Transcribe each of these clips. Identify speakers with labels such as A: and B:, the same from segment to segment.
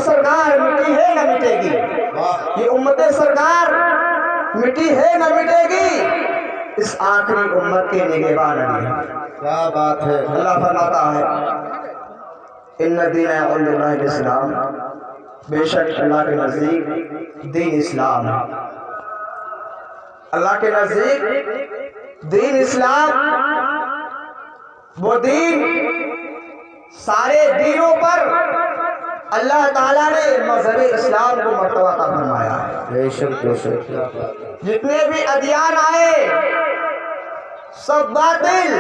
A: سرکار مٹی ہے نہ مٹے گی، یہ امت سرکار مٹی ہے نہ مٹے گی، اس آخری امت کے نگہبان علی۔
B: کیا بات ہے۔
A: اللہ فرماتا ہے ان الدین عند اللہ الاسلام، بے شک اللہ کے نزدیک دین اسلام ہے، اللہ کے نزدیک دین اسلام، وہ دین سارے دینوں پر اللہ تعالیٰ نے مذہب اسلام کو مرتبہ عطا فرمایا ہے۔
B: بے شک بے شک۔
A: جتنے بھی ادیان آئے سب باطل،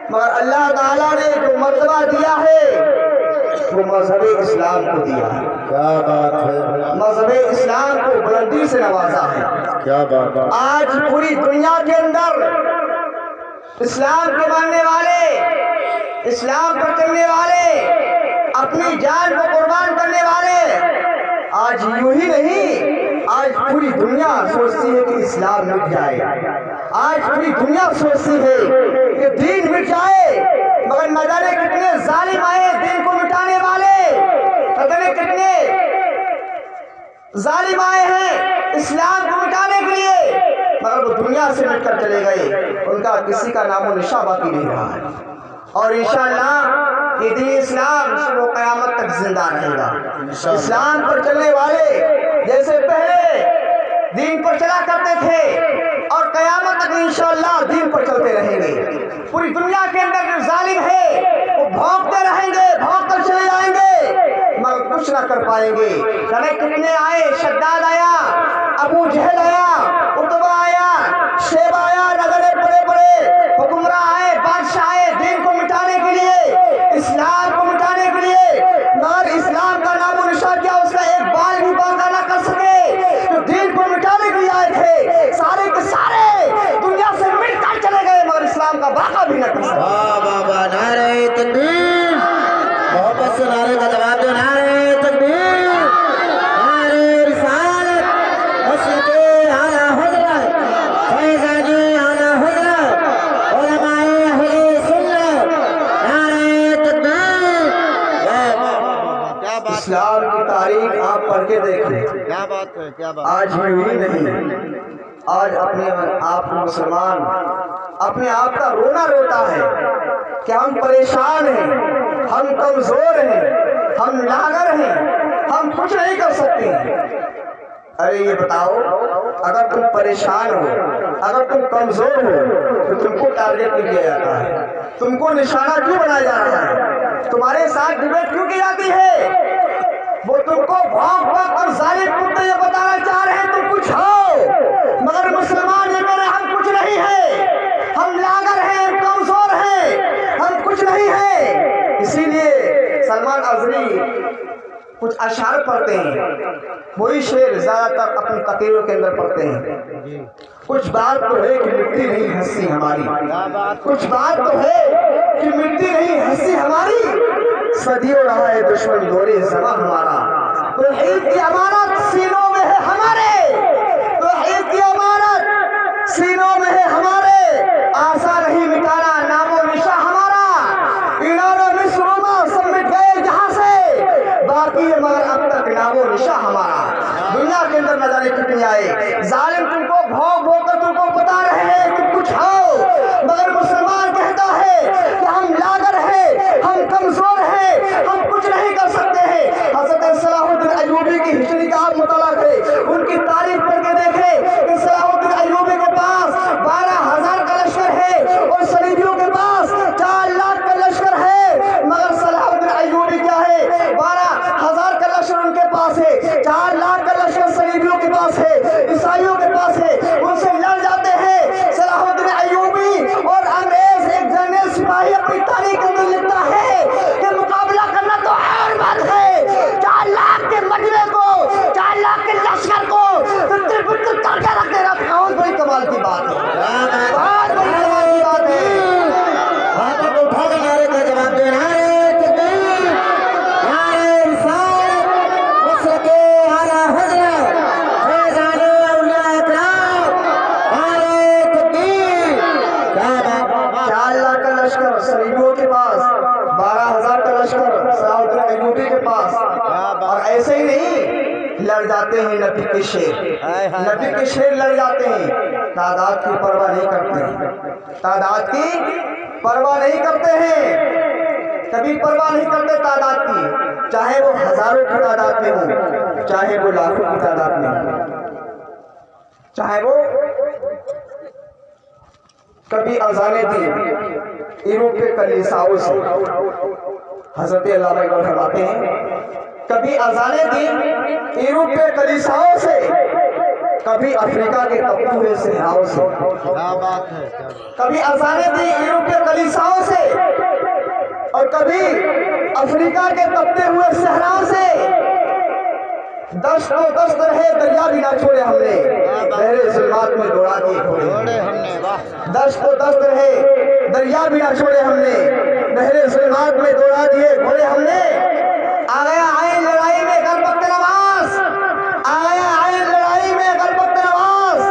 A: مگر اللہ تعالیٰ نے جو مرتبہ دیا ہے وہ مذہب اسلام کو دیا ہے،
B: کیا بات ہے۔
A: مذہب اسلام کو بلندی سے نوازا ہے۔
B: کیا بات ہے۔
A: آج پوری دنیا کے اندر اسلام کے ماننے والے، اسلام پر چلنے والے، اپنی جان کو قربان کرنے والے، آج یوں ہی نہیں، آج پوری دنیا سوچتی ہے کہ اسلام مٹ جائے، آج پوری دنیا سوچتی ہے کہ دین مٹ جائے، مگر نہ جانے کتنے ظالم آئے دین کو مٹانے والے، نہ جانے کتنے ظالم آئے ہیں اسلام کو مٹانے کے لیے، مگر وہ دنیا سے مٹ کر چلے گئے، ان کا کسی کا نام و نشان باقی نہیں رہا ہے۔ اور انشاءاللہ یہ دین اسلام شب و قیامت تک زندہ رہے گا۔ اسلام پر چلنے والے جیسے پہلے دین پر چلا کرتے تھے اور قیامت تک انشاءاللہ دین پر چلتے رہیں گے۔ پوری دنیا کے اندر جو ظالم ہے وہ بھونکتے رہیں گے، بھونک کر چلے جائیں گے، مگر کچھ نہ کر پائیں گے۔ کتنے آئے، شداد آیا، ابو جہل آیا، عتبہ آیا، شیبہ آیا، نظریں بڑے بڑے حکمراں آئے، بادشاہ آئے دین کو مٹانے کے لیے، اسلام کو مٹانے کے لیے، مگر اسلام کا نام و نشان کیا اس کا ایک بال بھی باقی نہ کر سکے۔ جو دین کو مٹانے کے لیے آئے تھے سارے کے سارے دنیا سے مٹ کر چلے گئے، مگر اسلام کا باقی بھی نہ کر سکے۔
B: واہ بابا، نعرہ تکبیر، محبت سے نعرے کا جواب دو، نعرہ تکبیر، نعرہ رسالت، مسجد اعلیٰ حضرت فیضانی اعلیٰ حضرت علماء اہل سنت، نعرہ تکبیر۔ کیا بات،
A: اسلام کی تاریخ آپ پڑھ کے دیکھیں،
B: کیا بات ہے، کیا بات۔
A: آج ہی نہیں، آج اپنے آپ کو مسلمان اپنے آپ کا رونا روتا ہے کہ ہم پریشان ہیں، ہم کمزور ہیں، ہم لاغر ہیں، ہم کچھ نہیں کر سکتے ہیں۔ ارے یہ بتاؤ، اگر تم پریشان ہو، اگر تم کمزور ہو تو تم کو ٹارگٹ کیوں کیا جاتا ہے؟ تم کو نشانہ کیوں بنایا جا رہا ہے؟ تمہارے ساتھ ڈیبیٹ کیوں کی جاتی ہے؟ وہ تم کو بھونک بھونک اور ظالم کتے یہ بتانا چاہ رہے ہیں تم کچھ ہو، مگر مسلمان یہ کہہ رہے ہم کچھ نہیں ہیں، ہم لاغر ہیں، ہم کمزور ہیں، ہم کچھ نہیں ہیں۔ اسی لیے سلمان اظہری کچھ اشعار پڑھتے ہیں، وہی شعر زیادہ تر اپنی تقریروں کے اندر پڑھتے ہیں۔ کچھ بات تو ہے کہ مٹی نہیں ہستی ہماری، کچھ بات تو ہے کہ مٹی نہیں ہستی ہماری، صدیوں رہا ہے دشمن دورے زمان ہمارا، توحید کی امانت سینوں میں ہے ہمارے، توحید کی امانت سینوں میں ہے ہمارے، آسان نہیں مٹانا نام و نشان ہمارا، ایران و مصر روما سب مٹ گئے جہاں سے، باقی ہے مگر اب تک نام و نشان ہمارا۔ دنیا کے اندر نہ جانے کتنی آئے ظالم تم کو بھونک بھونک کر تم کو بتا رہے ہیں کہ کچھ ہو، مگر مسلمان کہتا ہے کہ ہم لاغر ہیں، ہم کمزور ہیں، ہم کچھ نہیں کر سکتے ہیں۔ حضرت صلاح الدین ایوبی کی ہسٹری کا آپ مطالعہ کریں، ان کی تاریخ پڑھ کے دیکھیں کہ صلاح الدین ایوبی کے پاس 12,000 کا لشکر ہے اور صلیبیوں کے پاس 4 لاکھ کا لشکر ہے، مگر صلاح الدین ایوبی کیا ہے 12,000 کا لشکر ان کے پاس ہے، 4 لاکھ کا لشکر صلیبیوں کے پاس ہے، عیسائیوں کے پاس ہے، ان سے لڑ جاتے ہیں صلاح الدین ایوبی اور اور ایسے ہی نہیں لڑ جاتے ہیں نبی کے شیر، نبی کے شیر لڑ جاتے ہیں، تعداد کی پرواہ نہیں کرتے ہیں، تعداد کی پرواہ نہیں کرتے ہیں، کبھی پرواہ نہیں کرتے تعداد کی، چاہے وہ ہزاروں کی تعداد میں ہوں، چاہے وہ لاکھوں کی تعداد میں ہوں، چاہے وہ کبھی اذانیں دی یورپ کے کلیساؤں سے، حضرت علامہ اقبال فرماتے ہیں کبھی اذانیں دی یورپ کے کلیساؤں سے، کبھی افریقہ کے تپتے ہوئے صحراؤں سے، کبھی اذانیں دی یورپ کے کلیساؤں سے اور کبھی افریقہ کے تپتے ہوئے صحراؤں سے، دشت و دشت رہے دریا بھی نہ چھوڑے ہم نے، بحر ظلمات میں دوڑا دیے گھوڑے، دشت و دشت رہے دریا بھی نہ چھوڑے ہم نے، بحر ظلمات میں دوڑا دیے گھوڑے ہم نے، آ گیا آئین لڑائی میں کر وقت نماز، آ گیا آئین لڑائی میں کر وقت نماز،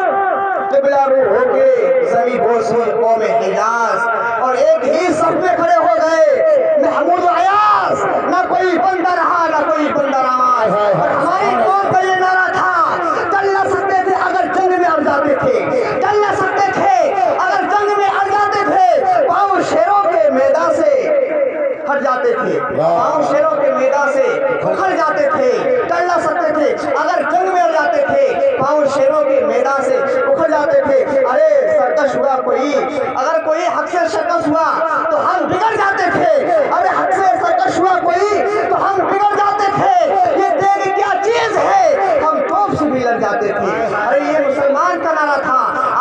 A: قبلہ روح ہو کے زمیں بوس ہوئی قوم حجاز، اور ایک ہی صف میں کھڑے ہو گئے محمود و عیاض، نہ کوئی بندہ رہا نہ کوئی بندہ نماز، اور ہماری قوم کا یہ نعرہ تھا چل نہ سکتے تھے اگر جنگ میں اڑ جاتے تھے، چل نہ سکتے تھے اگر جنگ میں اڑ جاتے تھے، پاؤں شیروں کے میدان سے ہٹ جاتے تھے، پاؤں شیروں کے میدان سے اکھڑ جاتے تھے، چل نہ سکتے تھے اگر جنگ میں اڑ جاتے تھے، پاؤں شیروں کے میدان سے اکھڑ جاتے تھے، ارے سرکش ہوا کوئی، اگر کوئی حق سے سرکش ہوا تو ہم بگڑ جاتے تھے، ارے حق سے سرکش ہوا کوئی تو ہم بگڑ جاتے تھے، یہ دیکھ کیا چیز ہے ہم توپ سے بھی لڑ جاتے تھے، ارے یہ مسلمان کا نعرہ تھا،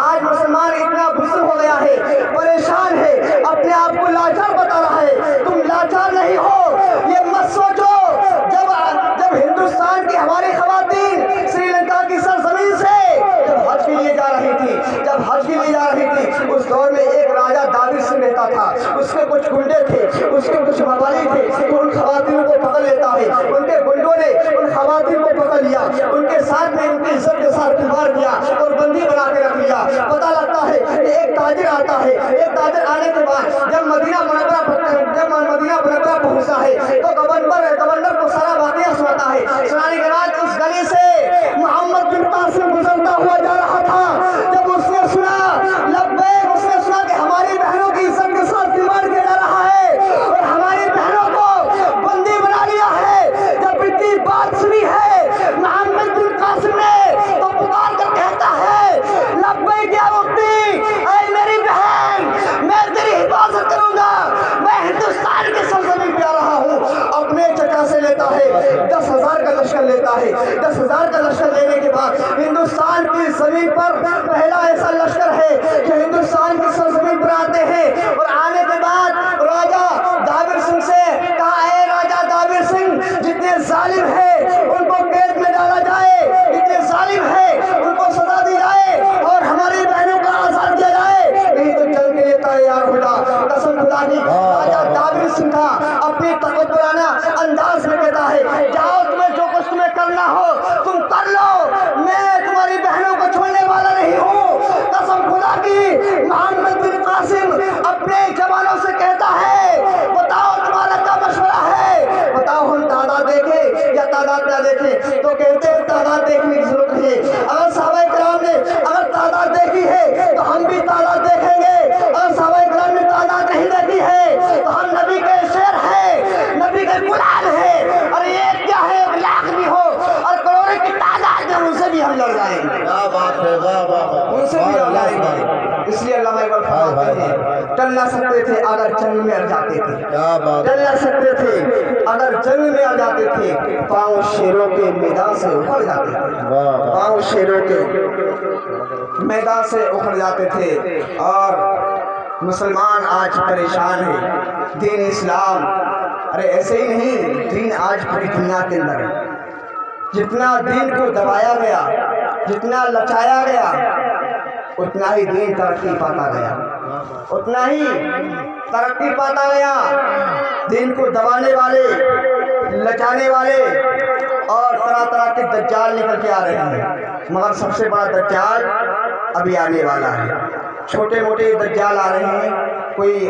A: آج مسلمان اتنا بزدل ہو گیا ہے، پریشان ہے، اپنے آپ کو لاچار بتا رہا ہے، تم لاچار نہیں ہو، یہ مت سوچو، جب ہندوستان کی ہماری خواتین سری لنکا کی سرزمین سے جب حج کے لیے جا رہی تھی، جب حج کے لیے جا رہی تھی، اس دور میں ایک راجہ دابر سنگھ رہتا تھا، اس کے کچھ گنڈے تھے، اس کے کچھ موالی تھے، تو ان خواتین کو پکڑ لیتا ہے، ان کے گنڈوں نے ان خواتین کو پکڑ لیا، ان کے ساتھ میں ان کی عزت کے ساتھ کھلواڑ کیا اور بندی بنا کے رکھ لیا، پتہ لگتا ہے کہ ایک تاجر آتا ہے، ایک تاجر آنے کے بعد جب مدینہ منورہ پہنچتا ہے تو گورنر کو سارا واقعہ سناتا ہے، سنانے کے بعد اس گلی سے محمد بن قاسم گزرتا ہوا جا رہا تھا، جب اس نے سنا لبیک، اس نے سنا کہ ہماری بہنوں کی عزت کے ساتھ کھلواڑ کیا جا رہا ہے اور ہماری بہنوں کو بندی بنا لیا ہے، جب اتنی بات سنی ہے محمد بن قاسم نے تو پکار کر کہتا ہے لبیک یا مفتی، اے میری بہن، میں تیری حفاظت کروں گا، میں ہندوستان کی سرزمین پہ آ رہا ہوں، اپنے چچا سے لیتا ہے 10,000 کا لشکر لیتا ہے، 10,000 کا لشکر لینے کے بعد ہندوستان کی زمین پر پہلا ایسا لشکر ہے جو ہندوستان کی سرزمین پر آتے ہیں، اور آنے کے بعد راجہ دابر سنگھ سے کہا، اے راجہ دابر سنگھ، جتنے ظالم ہیں ان کو قید میں ڈالا جائے، اتنے ظالم ہیں ان کو سزا دی جائے اور ہماری بہنوں کا آزاد کیا جائے، نہیں تو جنگ کے لیے تیار ہو جا، قسم خدا کی۔ راجہ دابر سنگھ تھا اپنی تکبرانہ انداز میں کہتا ہے، جاؤ تمہیں جو کچھ تمہیں کرنا ہو تم کر لو، میں تمہاری بہنوں کو چھوڑنے والا نہیں ہوں، قسم خدا کی۔ محمد بن قاسم اپنے جوانوں سے کہتا ہے، بتاؤ تمہارا کیا مشورہ ہے، بتاؤ ہم تعداد دیکھیں یا تعداد نہ دیکھیں، تو کہتے ہیں تعداد دیکھنے کی ضرورت نہیں ہے، اگر صحابہ کرام نے اگر تعداد دیکھی ہے تو ہم بھی تعداد دیکھیں گے، اگر صحابہ کرام نے تعداد نہیں دیکھی ہے تو ہم نبی کے شیر ہیں، نبی کے غلام ہیں، اور یہ کیا ہے 1 لاکھ بھی ہو اور کروڑوں کی تعداد ہے ان سے بھی ہم لڑ جائیں گے، ان سے بھی لڑ جائیں گے۔ اس لیے علامہ اقبال فرماتے ہیں چل نہ سکتے تھے اگر جنگ میں اڑ جاتے تھے، چل نہ سکتے تھے اگر جنگ میں اڑ جاتے تھے، پاؤں شیروں کے میدان سے اکھڑ جاتے تھے، پاؤں شیروں کے میدان سے اکھڑ جاتے تھے، اور مسلمان آج پریشان ہیں، دین اسلام، ارے ایسے ہی نہیں، دین آج پوری دنیا کے اندر ہے، جتنا دین کو دبایا گیا، جتنا لچایا گیا، اتنا ہی دین ترقی پاتا گیا، اتنا ہی ترقی پاتا گیا، دین کو دبانے والے، لچانے والے اور طرح طرح کے دجال نکل کے آ رہے ہیں، مگر سب سے بڑا دجال ابھی آنے والا ہے، چھوٹے موٹے دجال آ رہے ہیں، کوئی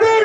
A: 3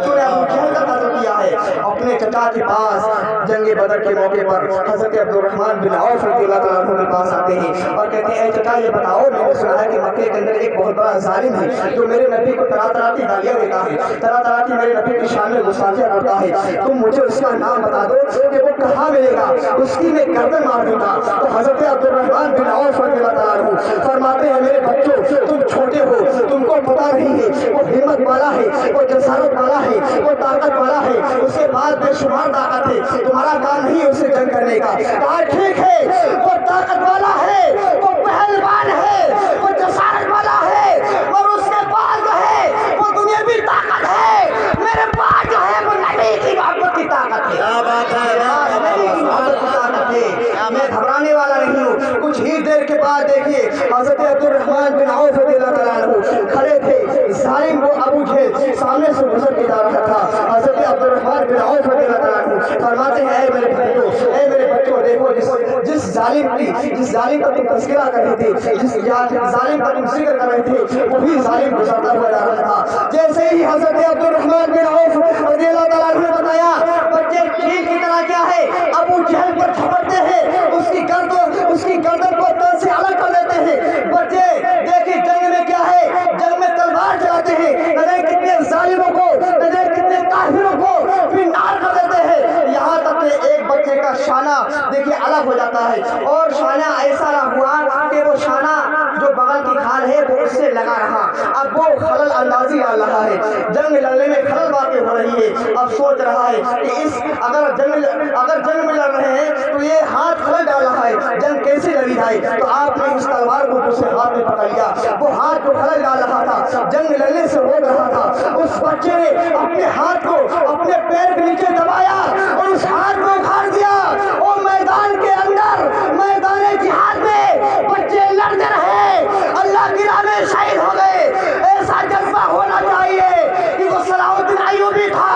A: بچوں نے ابو جہل کا قتل کیا ہے اپنے چچا کے پاس جنگ بدر کے موقع پر حضرت عبد الرحمن بن عوف رضی اللہ تعالیٰ عنہ کے پاس آتے ہیں اور کہتے ہیں اے چچا یہ بتاؤ میں نے سنا ہے کہ مکے کے اندر ایک بہت بڑا ظالم ہے جو میرے نبی کو طرح طرح کی گالیاں دیتا ہے طرح طرح کی میرے نبی کی شان میں گستاخیاں کرتا ہے تم مجھے اس کا نام بتا دو کہ وہ کہاں ملے گا اس کی میں گردن مار دوں گا تو حضرت عبد الرحمن بن عوف رضی اللہ تعالیٰ عنہ فرماتے ہیں میرے بچوں تم چھوٹے ہو تم کو پتا نہیں ہے وہ ہمت والا ہے وہ جسارت والا ہے وہ طاقت والا ہے اس کے بعد بے شمار طاقت ہے تمہارا کام نہیں اسے جنگ کرنے کا کہا ٹھیک ہے وہ طاقت والا ہے وہ پہلوان ہے وہ جسارت والا ہے اور اس کے بعد جو ہے وہ دنیاوی طاقت ہے میرے پاس جو ہے وہ نبی کی محبت کی طاقت ہے
B: کیا بات ہے
A: نبی کی محبت کی طاقت ہے میں گھبرانے والا نہیں ہوں کچھ ہی دیر کے بعد دیکھیے حضرت عبد الرحمن بن عوف رضی اللہ تعالیٰ عنہ کھڑے تھے ظالم وہ ابو جہل سامنے سے گزر کے جا رہا تھا حضرت عبد الرحمن بن عوف رضی اللہ تعالیٰ عنہ فرماتے ہیں اے میرے بچوں دیکھو جس ظالم کا تم تذکرہ کر رہے تھے جس ظالم کا تم ذکر کر رہے تھے وہی ظالم گزرتا ہوا جا رہا تھا جیسے ہی حضرت عبد الرحمن بن عوف رضی اللہ تعالیٰ عنہ نے بتایا بچے ٹھیک کی طرح کیا ہے ابو جہل پر جھپٹتے ہیں اس کی گردن کو تن سے الگ کر دیتے ہیں بچے دیکھیں جنگ میں کیا ہے جنگ میں تلوار چلاتے ہیں نہ جانے کتنے ظالموں کو نہ جانے کتنے کافروں کو فنار کر دیتے ہیں یہاں تک کہ ایک بچے کا شانہ دیکھیے الگ ہو جاتا ہے اور شانہ ایسا نہ ہوا کہ وہ شانہ جو بغل کی کھال ہے وہ اس سے لگا رہا اب وہ خلل اندازی ڈال رہا ہے جنگ لڑنے میں خلل واقع ہو رہی ہے اب سوچ رہا ہے کہ اگر جنگ میں لڑ رہے ہیں تو یہ ہاتھ خلل ڈال رہا ہے جنگ کیسے لڑی جائے تو آپ نے اس تلوار کو دوسرے ہاتھ میں پکڑ لیا وہ ہاتھ جو خلل ڈال رہا تھا جنگ لڑنے سے روک رہا تھا اس بچے نے اپنے ہاتھ کو اپنے پیر کے نیچے دبایا اور اس ہاتھ کو اکھاڑ دیا وہ میدان کے اندر میدان جہاد میں بچے لڑتے رہے اللہ کی راہ میں شہید ہو گئے ایسا جذبہ ہونا چاہیے کہ وہ صلاح الدین ایوبی تھا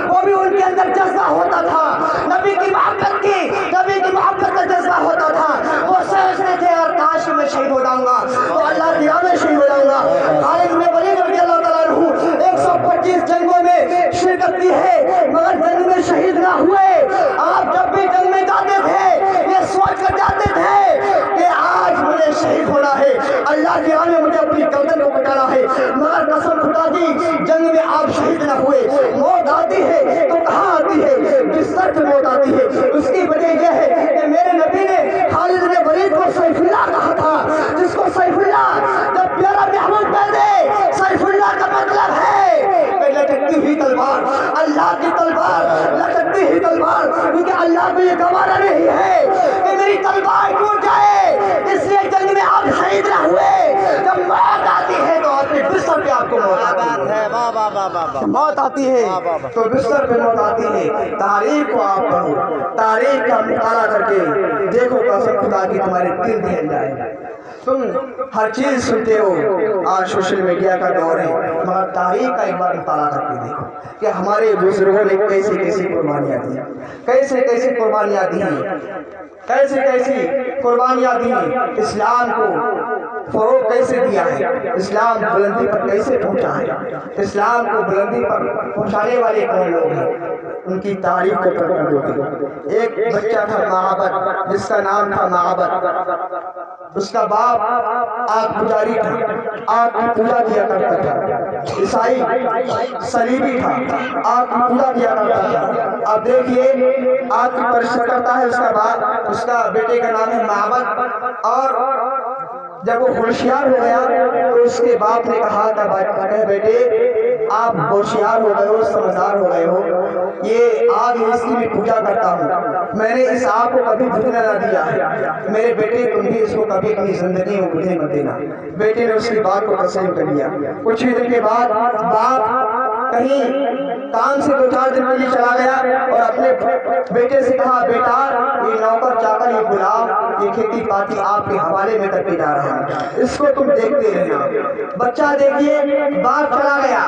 A: وہ بھی ان کے اندر جذبہ ہوتا تھا نبی کی محبت کا جذبہ ہوتا تھا وہ سوچتے تھے اور کاش میں شہید ہو جاؤں گا تو اللہ کی راہ میں شہید ہو جاؤں گا خالد بن ولید رضی اللہ تعالیٰ عنہ 125 جنگوں میں شرکت کی ہے مگر جنگ میں شہید نہ ہوئے آپ جب بھی جنگ میں جاتے تھے یہ سوچ کر جاتے تھے کہ آج مجھے شہید ہونا ہے اللہ کی راہ میں مجھے اپنی گردن کو کٹانا ہے مگر قسم خدا کی جنگ میں آپ شہید نہ ہوئے موت آتی ہے تو کہاں آتی ہے بستر پہ موت آتی ہے اس کی وجہ یہ ہے کہ میرے نبی نے خالد بن ولید کو سیف اللہ کہا تھا جس کو سیف اللہ جب پیارا محمود کہہ دے سیف اللہ کا مطلب ہے کہ لٹکتی ہوئی تلوار اللہ کی تلوار لٹکتی ہوئی تلوار کیونکہ اللہ کو یہ گوارا نہیں ہے کہ میری تلوار ٹوٹ جائے اس لیے جنگ میں آپ شہید نہ ہوئے جب موت آتی ہے تو اپنے بستر پہ آپ کو موت آتی ہے تو بستر پہ موت آتی ہے تاریخ کو آپ پڑھو تاریخ کا مطالعہ کر کے دیکھو قسم خدا کی تمہارے دل دہل جائے تم ہر چیز سنتے ہو آج سوشل میڈیا کا دور ہے مگر تاریخ کا ایک بار مطالعہ کر کے دیکھو کہ ہمارے بزرگوں نے کیسی کیسی قربانیاں دی کیسے کیسی قربانیاں دی کیسی کیسی قربانیاں دی اسلام کو فروغ کیسے دیا ہے اسلام بلندی پر کیسے پہنچا ہے اسلام کو بلندی پر پہنچانے والے کون لوگ ہیں ان کی تاریخ کو پڑھنا ہوگی ایک بچہ تھا معبد جس کا نام تھا معبد اس کا باپ آگ پجاری تھا آگ کی پوجا کیا کرتا تھا عیسائی صلیبی تھا آگ کی پوجا کیا کرتا تھا اب دیکھیے آگ کی پرستش کرتا ہے اس کا باپ اس کا بیٹے کا نام ہے معبد اور جب وہ ہوشیار ہو گیا تو اس کے باپ نے کہا تھا بیٹے آپ ہوشیار ہو گئے ہو سمجھدار ہو گئے ہو یہ آگ اس کی بھی پوجا کرتا ہوں میں نے اس آگ کو کبھی بجھنے نہ دیا ہے میرے بیٹے تم بھی اس کو کبھی اپنی زندگی میں بجھنے مت دینا بیٹے نے اس کی بات کو تسلیم کر لیا کچھ ہی دن کے بعد باپ کہیں کام سے 2-4 دن کے لیے چلا گیا اور اپنے بیٹے سے کہا بیٹا یہ نوکر چاکر یہ غلام یہ کھیتی باڑی آپ کے حوالے میں کر کے جا رہا ہوں، اس کو تم دیکھتے رہنا۔ بچہ دیکھیے باپ چلا گیا،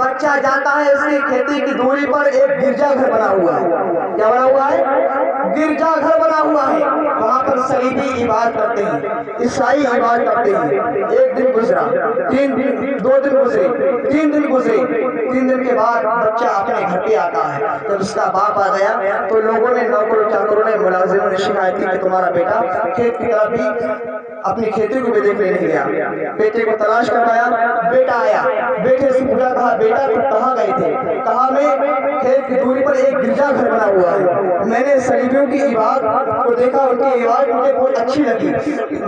A: بچہ جاتا ہے، اس کی کھیتی کی دوری پر ایک گرجا گھر بنا ہوا ہے۔ کیا بنا ہوا ہے؟ گرجا گھر بنا ہوا ہے، وہاں پر صلیبی عبادت کرتے ہیں، عیسائی عبادت کرتے ہیں۔ ایک دن گزرا، 3 دن، 2 دن گزرے، 3 دن گزرے، 3 دن کے بعد بچہ اپنے گھر پہ آتا ہے۔ جب اس کا باپ آ گیا تو لوگوں نے، نوکروں چاکروں نے، ملازموں نے شکایت کی کہ تمہارا بیٹا کھیت کی طرف بھی اپنی کھیتی کو بھی دیکھنے نہیں گیا۔ بیٹے کو تلاش کروایا، بیٹا آیا، بیٹے سے پوچھا، کہا بیٹا تم کہاں گئے تھے؟ کہا میں کھیت کی دوری پر ایک گرجا گھر بنا ہوا ہے، میں نے صلیبیوں کی عبادت کو دیکھا، ان کی عبادت مجھے بہت اچھی لگی۔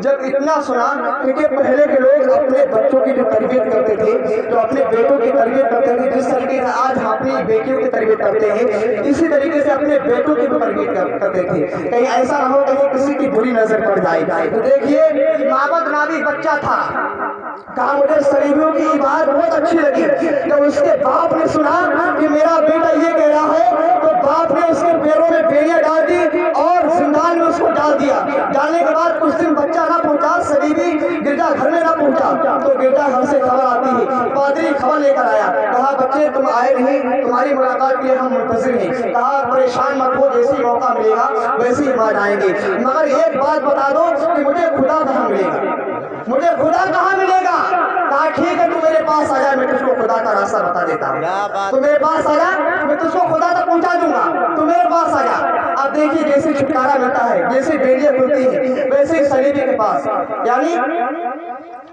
A: جب اتنا سنا کہ پہلے کے لوگ اپنے بچوں کی جو تربیت کرتے تھے، جو اپنے بیٹوں کی تربیت کرتے تھے، جس طریقے سے آج ہم اپنی بیٹیوں کی تربیت کرتے ہیں، اسی طریقے سے اپنے بیٹوں کی بھی تربیت کرتے تھے، کہیں ایسا نہ ہو کہ کسی کی بری نظر پڑ جائے۔ تو دیکھیے معبد نامی بچہ تھا، کہا مجھے صلیبیوں کی عبادت بہت اچھی لگی۔ جب اس کے باپ نے سنا کہ میرا بیٹا یہ کہہ رہا ہے، تو باپ نے اس کے پیروں میں بیڑیاں ڈال دی اور زندان میں اس کو ڈال دیا۔ ڈالنے کے بعد کچھ دن بچہ نہ پہنچا، صلیبی گرجا گھر میں نہ پہنچا، تو گرجا گھر سے خبر آتی ہے، پادری خبر لے کر آیا، کہا بچے تم آئے نہیں، تمہاری ملاقات کے لیے ہم منتظر ہیں۔ کہا پریشان مت ہو، جیسی موقع ملے گا ویسے ہی وہاں جائیں گے، مگر ایک بات بتا دو کہ مجھے خدا کہاں ملے گا، مجھے خدا کہاں ملے گا؟ کہا ٹھیک ہے، تو میرے پاس آ جائے، میں تجھ کو خدا کا راستہ بتا دیتا ہوں۔ تو میرے پاس آ جا، میں تجھ کو خدا تک پہنچا دوں گا، تو میرے پاس آ جا۔ اب دیکھیے جیسے چھٹکارا ملتا ہے، جیسے بیڑیاں کھلتی ہیں، ویسے ہی صلیبی کے پاس، یعنی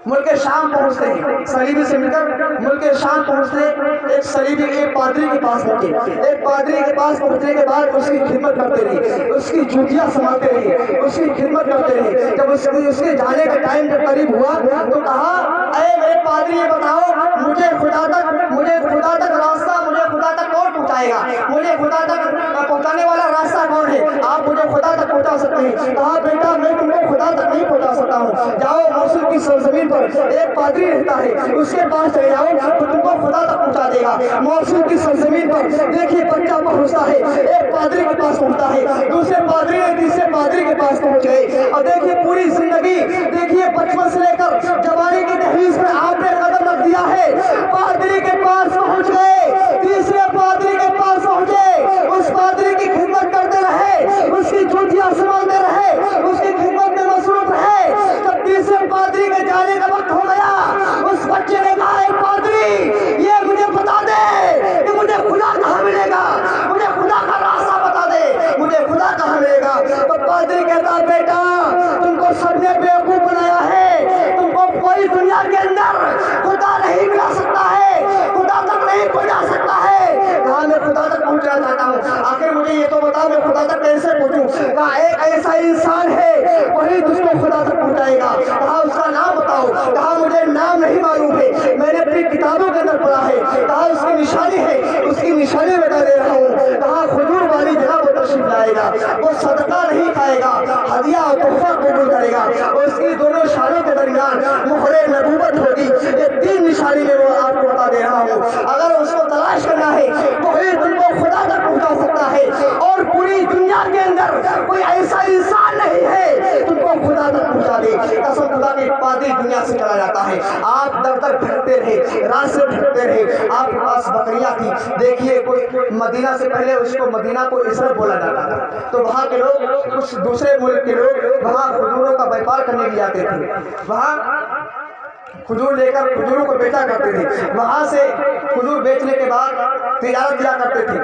A: ملک شام پہنچتے ہیں، صلیبی سے مل کر ملک شام پہنچتے، ایک صلیبی ایک پادری کے پاس پہنچے، ایک پادری کے پاس پہنچنے کے بعد اس کی خدمت کرتے رہے، اس کی جوتیاں سنبھالتے رہے، اس کی خدمت کرتے رہے۔ جب اس کے جانے کا ٹائم جب قریب ہوا تو کہا اے میرے پادری یہ بتاؤ مجھے خدا تک راستہ، مجھے خدا تک کون پہنچائے گا، مجھے خدا تک پہنچانے والا راستہ کون ہے؟ آپ مجھے خدا تک پہنچا سکتے ہیں۔ کہا بیٹا میں تم کو خدا تک نہیں پہنچا سکتا ہوں، جاؤ موصل کی سرزمین پر ایک پادری رہتا ہے، اس کے پاس چلے جاؤ تو تم کو خدا تک پہنچا دے گا۔ موصل کی سرزمین پر دیکھیے بچہ پہنچتا ہے، ایک پادری کے پاس پہنچتا ہے، دوسرے پادری نے تیسرے پادری کے پاس پہنچ گئے، اور دیکھیے پوری زندگی، دیکھیے بچپن سے لے کر جوانی کی دہلیز میں آپ نے قدم رکھ دیا ہے، پادری کے پاس پہنچ گئے، تیسرے پادری کے پاس پہنچے، اس پادری کی خدمت کرتے رہے، اس کی جوتیاں سنبھالتے رہے، اس کی خدمت میں مصروف رہے۔ جب تیسرے پادری کے جانے کا وقت ہو گیا، اس بچے نے کہا اے پادری یہ مجھے بتا دے کہ مجھے خدا کہاں ملے گا، مجھے خدا کا راستہ بتا دے، مجھے خدا کہاں ملے گا۔ تو پادری کہتا بیٹا تم کو سب نے بیوقوف بنایا ہے، تم کو کوئی دنیا کے اندر خدا نہیں ملا سکتا ہے، خدا تک نہیں پہنچا سکتا ہے۔ کہا میں خدا تک پہنچنا چاہتا ہوں، آخر مجھے یہ تو بتاؤ میں خدا تک کیسے پہنچوں؟ کہا ایک ایسا انسان ہے وہی تجھ کو خدا تک پہنچائے گا۔ کہا اس کا نام بتاؤ؟ کہا مجھے نام نہیں معلوم ہے، میں نے اپنی کتابوں کے اندر پڑھا ہے۔ کہا اس کی نشانی ہے، اس کی نشانی بتا دے رہا ہوں۔ کہا کھجور والی جگہ پر تشریف لائے گا، وہ صدقہ نہیں کھائے گا، ہدیہ اور تحفہ قبول کرے گا، اس کی دونوں شانوں کے درمیان مہر نبوت ہوگی۔ یہ 3 نشانی میں وہ آپ کو بتا دے رہا ہوں، اگر اس کو تلاش کرنا ہے تو ہی تم کو خدا تک پہنچا سکتا ہے، اور پوری دنیا کے اندر کوئی ایسا انسان نہیں ہے تم کو خدا تک پہنچا دے۔ قسم خدا کے پادری دنیا سے چلا جاتا ہے، آپ در در پھرتے رہے، راستے پھرتے رہے، آپ کے پاس بکریاں تھی، دیکھیے کوئی مدینہ سے پہلے اس کو مدینہ کو اسرائیل بولا جاتا تھا، تو وہاں کے لوگ کچھ دوسرے ملک کے لوگ وہاں کھجوروں کا بیپار کرنے کے لیے آتے تھے، وہاں کھجور لے کر کھجوروں کو بیچا کرتے تھے، وہاں سے کھجور بیچنے کے بعد تجارت کیا کرتے تھے،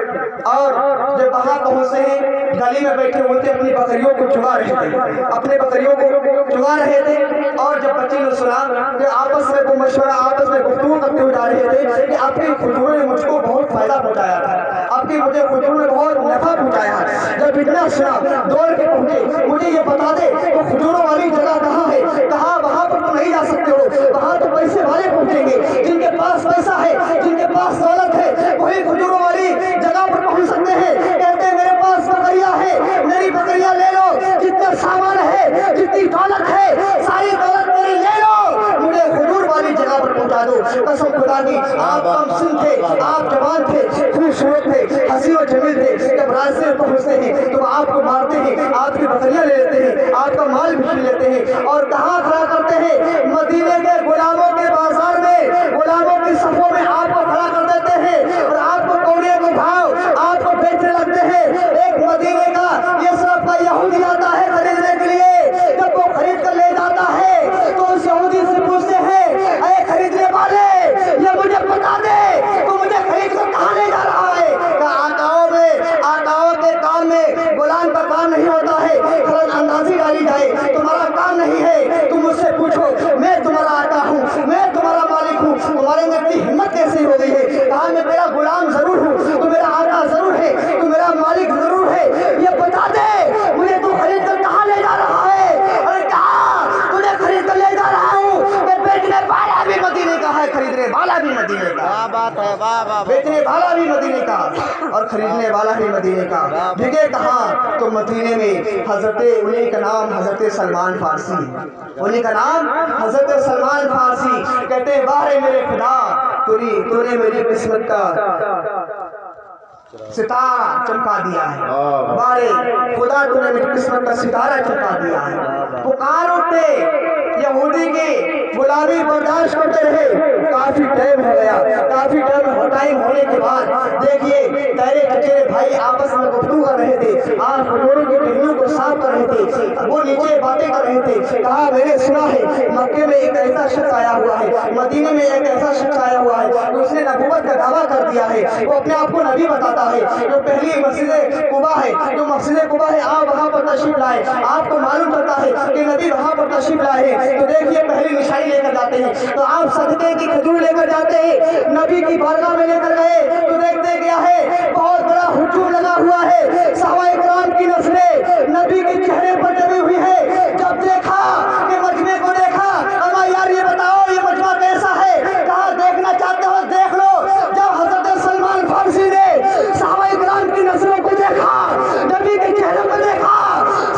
A: اور جب وہاں پہنچتے ہیں گلی میں بیٹھے ہوتے اپنی بکریوں کو چگا رہے تھے، اپنے بکریوں کو چگا رہے تھے، اور جب بچے نے سنا کہ آپس میں کوئی مشورہ، آپس میں گفتگو کرتے ہوئے جا رہے تھے کہ آپ کی کھجوروں نے مجھ کو بہت فائدہ پہنچایا تھا، آپ کی مجھے کھجوروں نے بہت نفع پہنچایا ہے۔ جب اتنا سنا دوڑ کے پہنچے، مجھے یہ بتا دے وہ کھجوروں والی جگہ کہاں ہے؟ کہا وہاں پر تم نہیں جا سکتے ہو، وہاں تو پیسے والے پہنچیں گے، جن کے پاس پیسہ ہے، جن کے پاس دولت ہے، وہی کھجوروں والی جگہ پر پہنچ سکتے ہیں۔ کہتے ہیں میرے پاس بکریاں ہے، میری بکریاں لے لو، جتنا سامان ہے، جتنی دولت ہے، ساری دولت میری لے لو، مجھے کھجور والی جگہ پر پہنچا دو۔ قسم خدا کی آپ کم سن تھے، آپ جوان تھے، خوبصورت تھے، حسین و جمیل تھے، جب راستے میں پہنچتے ہیں تو آپ کو مارتے ہیں، آپ کی بکریاں لے لیتے ہیں، آپ کا مال اور خریدنے والا ہے مدینے کا۔ بھگے کہاں تو مدینے میں انہیں کا نام حضرت سلمان فارسی، انہیں کا نام حضرت سلمان فارسی۔ کہتے ہیں واہ میرے خدا تو نے میری قسمت کا ستارہ چمکا دیا ہے، بارے خدا تو نے میری قسمت کا ستارہ چمکا دیا ہے۔ پکار اٹھتے یہودی کی غلامی برداشت کرتے رہے، کافی ٹائم ہو گیا، کافی ٹائم ہونے کے بعد دیکھیے تیرے چچیرے بھائی آپس میں گفتگو کر رہے تھے، آپ کھجوروں کی ٹہنیوں کو صاف کر رہے تھے، وہ نیچے باتیں کر رہے تھے۔ کہا میں نے سنا ہے مکے میں ایک ایسا شخص آیا ہوا ہے، مدینے میں ایک ایسا شخص آیا ہوا ہے کہ اس نے نبوت کا دعویٰ کر دیا ہے، وہ اپنے آپ کو نبی بتاتا ہے۔ جو پہلی مسجد قباء ہے، جو مسجد قباء ہے، آپ وہاں پر تشریف لائے، آپ کو معلوم چلتا ہے کہ نبی وہاں پر تشریف لائے ہیں، تو دیکھیے پہلی نشانی لے کر جاتے ہیں، تو آپ صدقے کی کھجور لے کر جاتے ہیں، نبی کی بارگاہ میں لے کر گئے تو دیکھتے کیا ہے، بہت بڑا ہجوم لگا ہوا ہے، صحابہ کرام کی نسلیں نبی کے چہرے پر جمی ہوئی ہے۔ جب دیکھا کہ مجمع کو دیکھا، اما یار یہ بتاؤ یہ مجمع کیسا ہے؟ کہا دیکھنا چاہتے ہو دیکھ لو۔ جب حضرت سلمان فارسی نے صحابہ کرام کی نسلوں کو دیکھا، نبی کے چہرے کو دیکھا،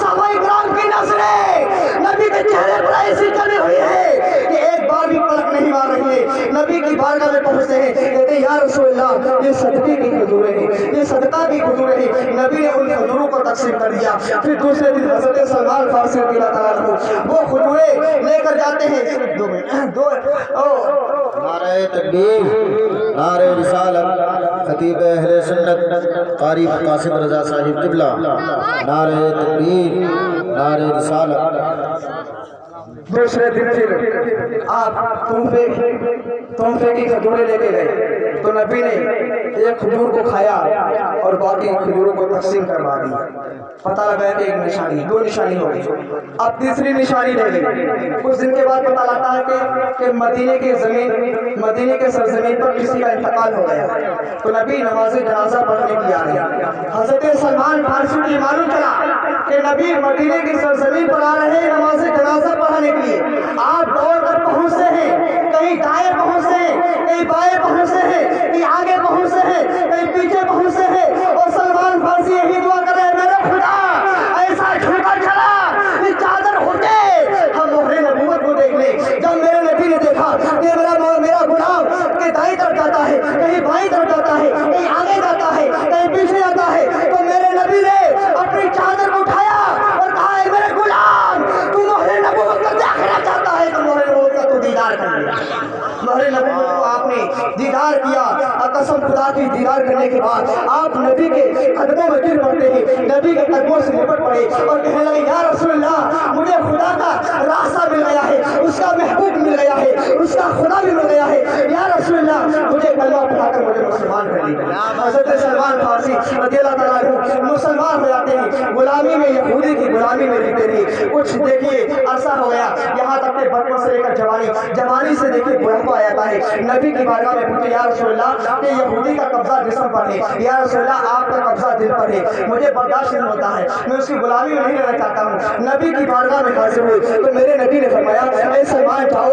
A: صحابہ کرام کی نسلیں نبی کے چہرے پر ایسی جمی ہوئی ہے کہ ایک بار بھی پلک نہیں مار رہی ہے۔ نبی کی بارگاہ میں پہنچتے ہیں، کہتے ہیں یا رسول اللہ یہ صدقے کی کھجوریں ہیں، یہ صدقہ کی کھجوریں ہیں۔ نبی نے ان کھجوروں کو تقسیم کر دیا۔ پھر دوسرے دن حضرت سلمان فارسی رضی اللہ تعالیٰ عنہ وہ کھجوریں لے کر جاتے ہیں۔
B: نعرہ تکبیر، نعرہ رسالت، خطیب اہل سنت قاری قاسم رضا صاحب قبلہ، نعرہ تکبیر، نعرہ رسالت۔
A: دوسرے دن پھر آپ تحفے کی کھجوریں لے کے گئے تو نبی نے ایک کھجور کو کھایا اور باقی کھجوروں کو تقسیم کروا دی۔ پتہ لگا کہ ایک نشانی، دو نشانی ہو گئی، اب تیسری نشانی لے گئی۔ کچھ دن کے بعد پتہ لگتا ہے کہ مدینے کے سرزمین پر کسی کا انتقال ہو گیا، تو نبی نماز جنازہ پڑھنے کے لیے آ رہے۔ حضرت سلمان فارسی کو معلوم چلا کہ نبی مدینے کی سرزمین پر آ رہے ہیں نماز جنازہ پڑھنے کے لیے۔ آپ دوڑ کر پہنچتے ہیں، کہیں دائیں پہنچتے ہیں، کہیں بائیں پہنچتے ہیں، کہیں آگے پہنچتے ہیں، کہیں پیچھے پہنچتے ہیں، اور سلمان فارسی یہی دعا کر رہے ہیں میرے خدا ایسا جھوٹا چلا یہ چادر ہوتے ہم مہر نبوت کو دیکھ لیں۔ جب میرے نبی نے دیکھا کہ میرا غلام کہ دائیں طرف جاتا ہے، کہیں بائیں طرف جاتا ہے، کہیں آگے جاتا ہے، کہیں پیچھے جاتا ہے، تو میرے نبی نے اپنی چادر کو اٹھایا اور کہا اے میرے غلام تو مہر نبوت کو دیکھنا چاہتا ہے تو مہر نبوت کا تو دیدار کر لیا۔ مہر نبوت کو آپ نے دیدار کیا، قسم خدا کی دیدار کرنے کے بعد آپ نبی کے قدموں میں گر پڑتے ہیں، نبی کے قدموں سے لپٹ پڑے اور کہنے لگے یا رسول اللہ مجھے خدا کا راستہ مل گیا ہے، اس کا محبوب مل گیا ہے، اس کا خدا بھی مل گیا ہے، یا رسول اللہ مجھے کلمہ پڑھا کر مجھے مسلمان کر لیجیے۔ حضرت سلمان فارسی رضی اللہ تعالیٰ عنہ مسلمان ہو جاتے ہیں، غلامی میں یہودی کی غلامی میں رہتے رہے۔ کچھ دیکھیے عرصہ ہو گیا، یہاں تک کہ بچپن سے لے کر جوانی سے دیکھیے بڑھاپا آ جاتا ہے۔ نبی کی بارگاہ میں پوچھے یا رسول اللہ کہ یہودی کا قبضہ جسم پر ہے، یا رسول اللہ آپ کا قبضہ دل پر ہے، مجھے برداشت نہیں ہوتا ہے، میں اس کی غلامی میں نہیں رہنا چاہتا ہوں۔ نبی کی بارگاہ میں حاضر ہوئے تو میرے نبی نے فرمایا اے سلمان جاؤ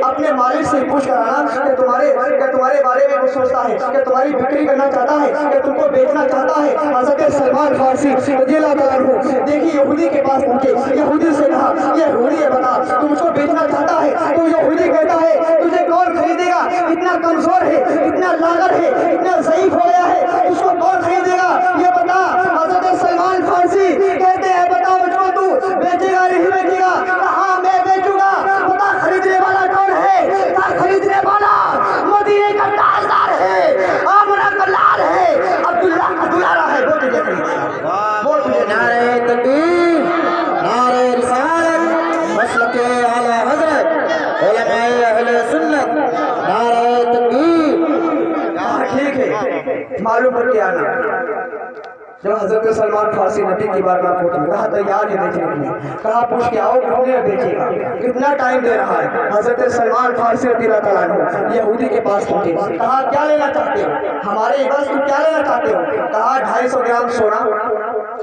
A: اپنے مالک سے پوچھ کر آنا کہ تمہارے بارے میں وہ سوچتا ہے، کہ تمہاری بکری کرنا چاہتا ہے، کہ تم کو بیچنا چاہتا ہے۔ حضرت سلمان فارسی رضی اللہ تعالیٰ عنہ دیکھیے یہودی کے پاس پہنچے، یہودی سے کہا یہ یہودی ہے بتا تم اس کو بیچنا چاہتا ہے؟ تو یہودی کہتا ہے تجھے کون خریدے گا، اتنا کمزور ہے، اتنا لاغر ہے، اتنا ضعیف ہو گیا ہے، اس کو کون خریدے گا یہ بتا۔ حضرت سلمان فارسی کہتے ہیں بتا مجھ کو تو بیچے گا نہیں بیچے گا؟ ہاں میں بیچوں گا، بتا خریدنے والا کون ہے؟ خریدنے والا مدینے کا تاجدار ہے، آمنہ کا لال ہے، عبداللہ کا دلارا ہے، وہ تجھے خریدے گا، وہ تجھے۔
B: نعرہ تکبیر، نعرہ رسالت، مسلک اعلیٰ حضرت علماء اہل سنت، نعرہ تکبیر۔
A: ٹھیک ہے معلوم کر کے آنا۔ جب حضرت سلمان فارسی نبی کی بارگاہ پہنچے کہا تیار ہے بیچنے کے لیے، کہا پوچھ کے آؤ کتنے بیچے گا، کتنا ٹائم دے رہا ہے؟ حضرت سلمان فارسی رضی اللہ تعالیٰ عنہ یہودی کے پاس پہنچے، کہا کیا لینا چاہتے ہو ہمارے عوض، تم کیا لینا چاہتے ہو؟ کہا 250 گرام سونا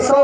A: 100